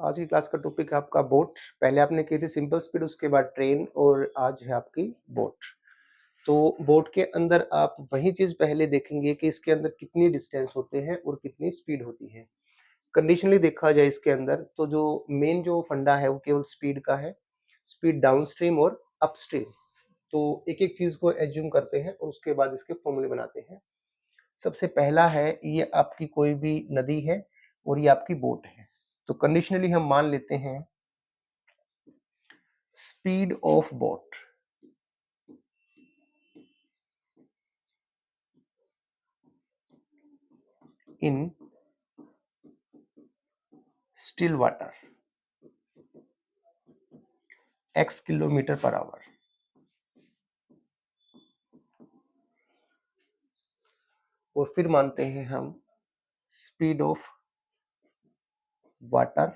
आज की क्लास का टॉपिक है आपका बोट। पहले आपने की थी सिंपल स्पीड, उसके बाद ट्रेन और आज है आपकी बोट। तो बोट के अंदर आप वही चीज पहले देखेंगे कि इसके अंदर कितनी डिस्टेंस होते हैं और कितनी स्पीड होती है। कंडीशनली देखा जाए इसके अंदर तो जो मेन जो फंडा है वो केवल स्पीड का है, स्पीड डाउनस्ट्रीम और अपस्ट्रीम। तो एक एक चीज को एज्यूम करते हैं और उसके बाद इसके फॉर्मूले बनाते हैं। सबसे पहला है, ये आपकी कोई भी नदी है और ये आपकी बोट है। तो कंडीशनली हम मान लेते हैं speed of boat in still water x kilometre per our. और फिर मानते हैं हम speed of water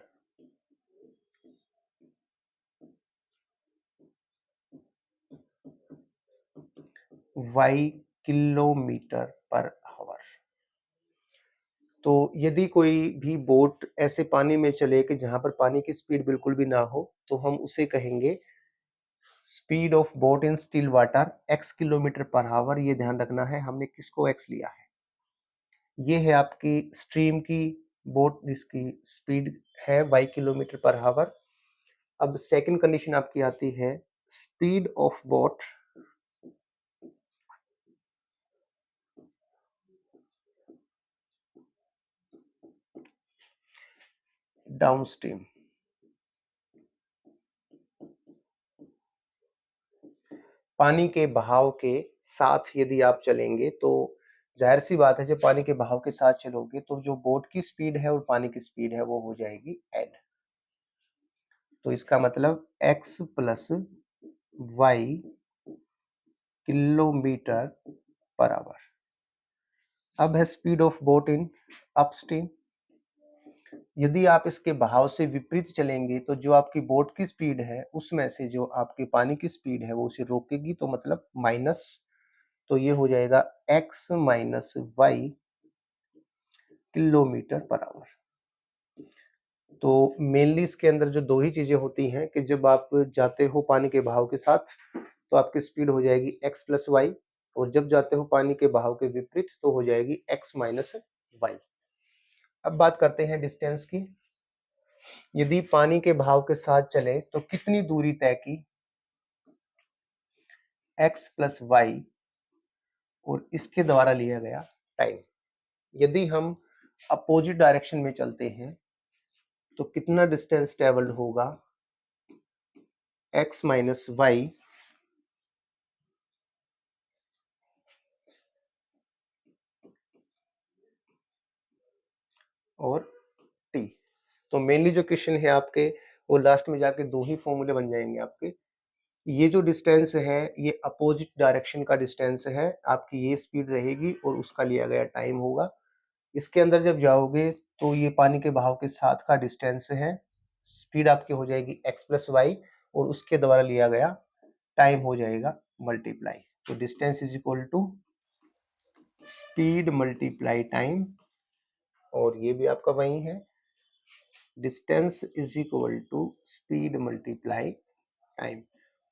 y kilometre per hour. तो यदि कोई भी बोट ऐसे पानी में चले कि जहां पर पानी की स्पीड बिल्कुल भी ना हो, तो हम उसे कहेंगे speed of boat in still water x kilometre per our. ये ध्यान रखना है, हमने किसको x लिया है। ये है आपकी स्ट्रीम की बोट जिसकी स्पीड है y किलोमीटर पर आवर। अब सेकंड कंडीशन आपकी आती है स्पीड ऑफ बोट डाउनस्ट्रीम। पानी के बहाव के साथ यदि आप चलेंगे तो जाहिर सी बात है, जब पानी के बहाव के साथ चलोगे तो जो बोट की स्पीड है और पानी की स्पीड है वो हो जाएगी एड। तो इसका मतलब x plus y kilometre per hour. अब है speed of boat in upstream. यदि आप इसके बहाव से विपरीत चलेंगे तो जो आपकी बोट की स्पीड है उसमें से जो आपके पानी की स्पीड है वो उसे रोकेगी, तो मतलब माइनस। तो ये हो जाएगा x minus y kilometre per hour. तो मेनली इसके अंदर जो दो ही चीजें होती हैं कि जब आप जाते हो पानी के बहाव के साथ तो आपकी स्पीड हो जाएगी x प्लस वाई, और जब जाते हो पानी के बहाव के विपरीत तो हो जाएगी x माइनस वाई। अब बात करते हैं डिस्टेंस की। यदि पानी के बहाव के साथ चले तो कितनी दूरी तय की, x प्लस वाई और इसके द्वारा लिया गया टाइम। यदि हम अपोजिट डायरेक्शन में चलते हैं तो कितना डिस्टेंस ट्रेवल्ड होगा, x माइनस वाई और t। तो मेनली जो क्वेश्चन है आपके वो लास्ट में जाके दो ही फॉर्मूले बन जाएंगे आपके। ये जो डिस्टेंस है ये अपोजिट डायरेक्शन का डिस्टेंस है, आपकी ये स्पीड रहेगी और उसका लिया गया टाइम होगा। इसके अंदर जब जाओगे तो ये पानी के बहाव के साथ का डिस्टेंस है, स्पीड आपकी हो जाएगी x प्लस वाई और उसके द्वारा लिया गया टाइम हो जाएगा मल्टीप्लाई। तो distance is equal to speed multiply time, और ये भी आपका वही है, distance is equal to speed multiply time.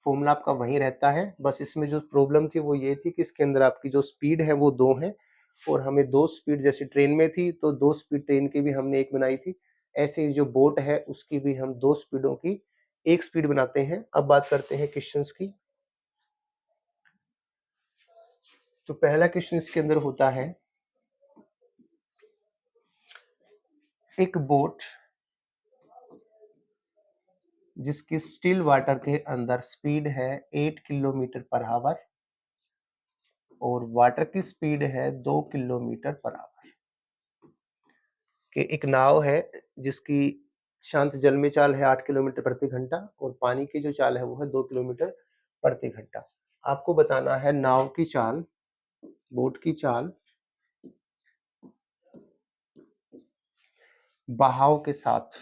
Formula आपका वही रहता है, बस इसमें जो प्रॉब्लम थी वो ये थी कि इसके अंदर आपकी जो स्पीड है वो दो है और हमें दो स्पीड, जैसे ट्रेन में थी तो दो स्पीड ट्रेन की भी हमने एक बनाई थी, ऐसे ही जो बोट है उसकी भी हम दो स्पीडों की एक स्पीड बनाते हैं। अब बात करते हैं क्वेश्चंस की। तो पहला क्वेश्चन इसके अंदर होता है, एक बोट जिसकी स्टिल वाटर के अंदर स्पीड है 8 किलोमीटर पर आवर और वाटर की स्पीड है 2 किलोमीटर पर आवर, कि एक नाव है जिसकी शांत जल में चाल है 8 किलोमीटर प्रति घंटा और पानी की जो चाल है वो है 2 किलोमीटर प्रति घंटा। आपको बताना है नाव की चाल, बोट की चाल बहाव के साथ।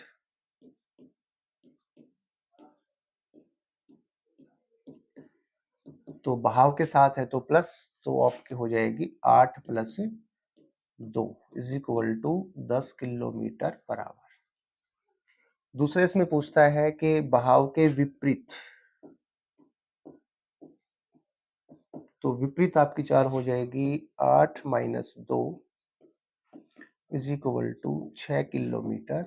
तो बहाव के साथ है तो प्लस, तो आपकी हो जाएगी 8 plus 2 is equal to 10 kilometre per hour. दूसरे इसमें पूछता है कि बहाव के विपरीत, तो विपरीत आपकी 4 हो जाएगी 8 minus 2 is equal to 6 kilometre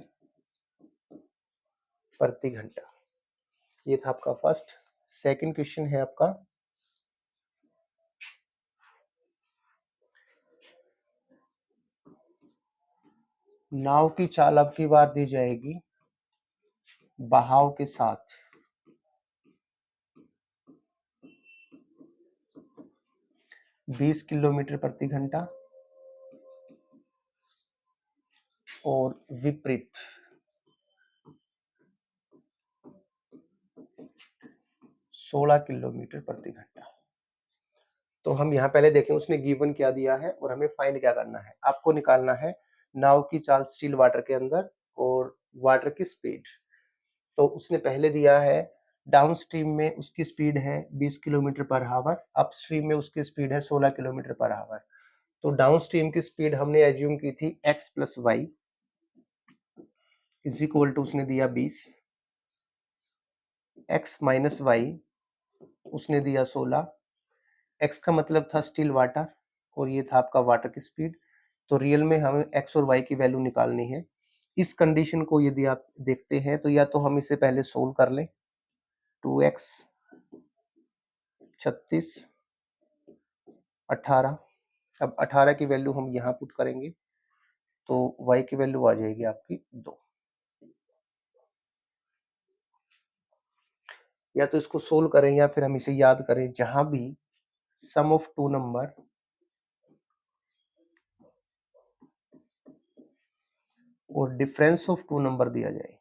प्रति घंटा। ये था आपका फर्स्ट। सेकंड क्वेश्चन है आपका, नाव की चाल अब की बार दी जाएगी बहाव के साथ 20 किलोमीटर प्रति घंटा और विपरीत 16 किलोमीटर प्रति घंटा। तो हम यहाँ पहले देखें उसने गिवन क्या दिया है और हमें फाइंड क्या करना है। आपको निकालना है नाव की चाल स्टिल वाटर के अंदर और वाटर की स्पीड। तो उसने पहले दिया है डाउन स्ट्रीम में उसकी स्पीड है 20 kilometre per our, up stream में उसकी स्पीड है 16 किलोमीटर पर आवर। तो डाउन स्ट्रीम की स्पीड हमने एज्यूम की थी x plus y is equal to उसने दिया 20, x माइनस वाई उसने दिया 16, x का मतलब था स्टिल वाटर और ये था आपका वाटर की स्पीड। तो रियल में हमें x और y की वैल्यू निकालनी है। इस कंडीशन को यदि आप देखते हैं तो या तो हम इसे पहले सोल्व कर लें, 2x 36 18, अब 18 की वैल्यू हम यहाँ पुट करेंगे तो y की वैल्यू आ जाएगी आपकी 2। या तो इसको सोल्व करें या फिर हम इसे याद करें, जहां भी सम ऑफ टू नंबर और डिफरेंस ऑफ टू नंबर दिया जाए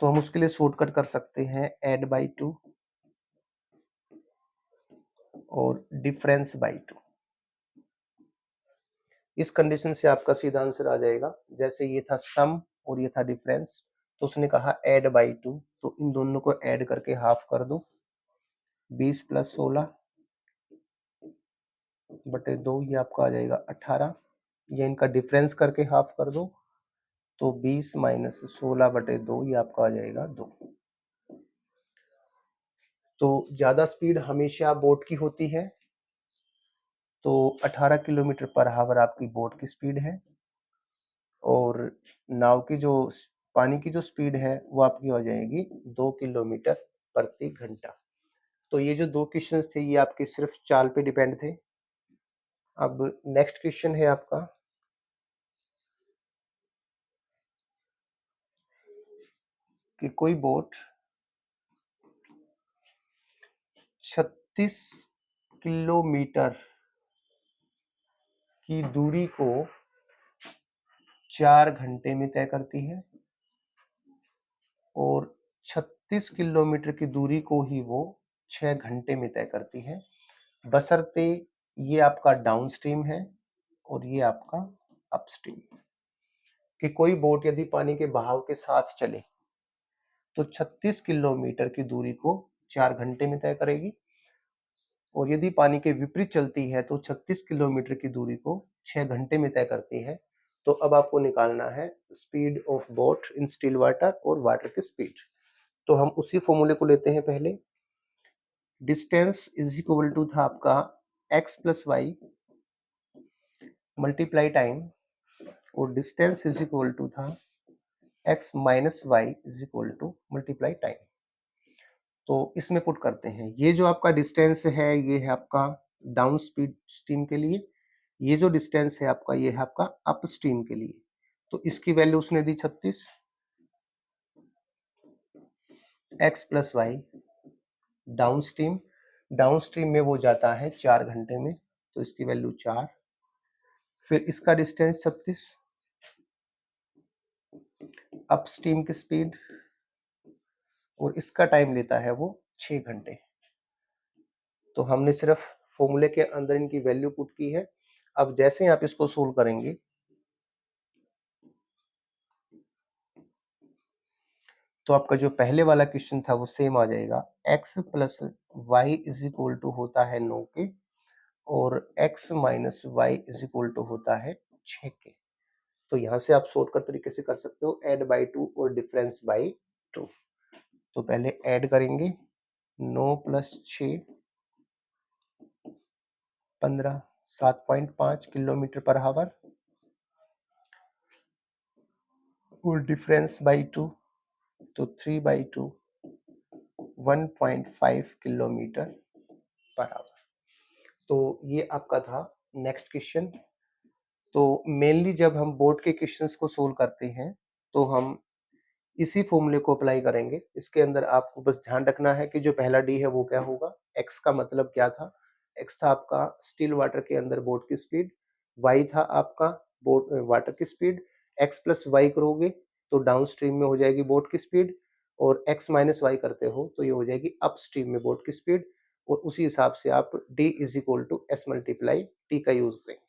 तो हम उसके लिए शॉर्टकट कर सकते हैं ऐड बाई 2 और डिफरेंस बाई 2। इस कंडीशन से आपका सीधा आंसर आ जाएगा। जैसे ये था सम और ये था डिफरेंस, तो उसने कहा ऐड बाई 2, तो इन दोनों को ऐड करके हाफ कर दो, 20 प्लस 16 बटे 2 ये आपका आ जाएगा 18। ये इनका डिफरेंस करके हाफ कर दो तो 20 माइनस 16 बटे 2 ये आपका आ जाएगा 2। तो ज्यादा स्पीड हमेशा बोट की होती है, तो 18 किलोमीटर पर आवर आपकी बोट की स्पीड है और नाव की जो पानी की जो स्पीड है वो आपकी हो जाएगी 2 किलोमीटर प्रति घंटा। तो ये जो दो क्वेश्चंस थे ये आपके सिर्फ चाल पे डिपेंड थे। अब नेक्स्ट क्वेश्चन है आपका कि कोई बोट 36 किलोमीटर की दूरी को 4 घंटे में तय करती है और 36 किलोमीटर की दूरी को ही वो 6 घंटे में तय करती है, बशर्ते ये आपका डाउन स्ट्रीम है और ये आपका अपस्ट्रीम। कि कोई बोट यदि पानी के बहाव के साथ चले तो 36 किलोमीटर की दूरी को 4 घंटे में तय करेगी और यदि पानी के विपरीत चलती है तो 36 किलोमीटर की दूरी को 6 घंटे में तय करती है। तो अब आपको निकालना है speed of boat in still water और वाटर की स्पीड। तो हम उसी फॉर्मूले को लेते हैं पहले। डिस्टेंस इज इक्वल टू था आपका x plus y multiply time और डिस्टेंस इज इक्वल टू था x minus y is equal to multiply time. तो इसमें पुट करते हैं, ये जो आपका डिस्टेंस है ये है आपका डाउन स्पीड स्ट्रीम के लिए, ये जो डिस्टेंस है आपका ये है आपका अप स्ट्रीम के लिए। तो इसकी वैल्यू उसने दी 36, x plus y downstream, downstream में वो जाता है 4 घंटे में तो इसकी वैल्यू 4, फिर इसका डिस्टेंस 36, अप स्ट्रीम की स्पीड और इसका टाइम लेता है वो 6 घंटे। तो हमने सिर्फ फॉर्मूले के अंदर इनकी वैल्यू पुट की है। अब जैसे आप इसको सोल्व करेंगे तो आपका जो पहले वाला क्वेश्चन था वो सेम आ जाएगा, x plus y is equal to होता है 9 के और x minus y is equal to होता है 6 के। तो यहाँ से आप शॉर्टकट तरीके से कर सकते हो ऐड बाई 2 और डिफरेंस बाई 2। तो पहले ऐड करेंगे 9 प्लस 6 15 7.5 किलोमीटर पर आवर और डिफरेंस बाई 2 तो 3 बाई 2 1.5 किलोमीटर पर आवर। तो ये आपका था नेक्स्ट क्वेश्चन। तो मेनली जब हम बोर्ड के क्वेश्चंस को सोल्व करते हैं तो हम इसी फॉर्मूले को अप्लाई करेंगे। इसके अंदर आपको बस ध्यान रखना है कि जो पहला डी है वो क्या होगा, एक्स का मतलब क्या था, एक्स था आपका स्टिल वाटर के अंदर बोट की स्पीड, वाई था आपका बोट वाटर की स्पीड, एक्स प्लस वाई करोगे तो डाउन स्ट्रीम में हो जाएगी बोट की स्पीड, और एक्स माइनस वाई करते हो तो ये हो जाएगी अप स्ट्रीम में बोट की स्पीड, और उसी हिसाब से आप D is equal to S multiply T का यूज करेंगे।